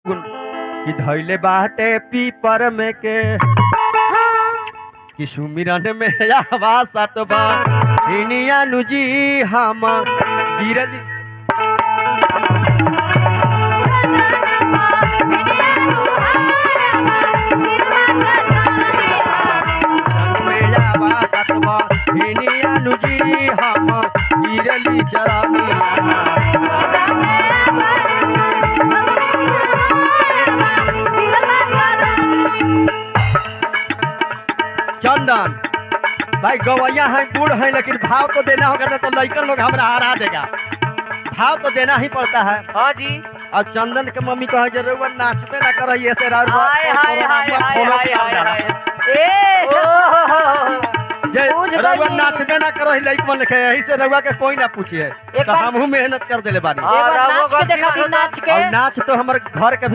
कि धैले बाटे पीपर में के कि सुमिरन में आवाज सतबा इनिया नुजी हम गिरली हम गिरली चरानी चंदन भाई गवैया है बूढ़ है लेकिन भाव तो देना होगा ना तो लड़कन लोग हमरा हरा देगा। भाव तो देना ही पड़ता है। हाँ जी। अब चंदन के मम्मी कहे जरूर नाचबे ना कर ऐसे रउआ नाचबे ना कर लड़कन लिखे यही से रउआ के कोई ना पूछिए तो हमहू मेहनत कर दिले बानी। नाच तो हमर घर के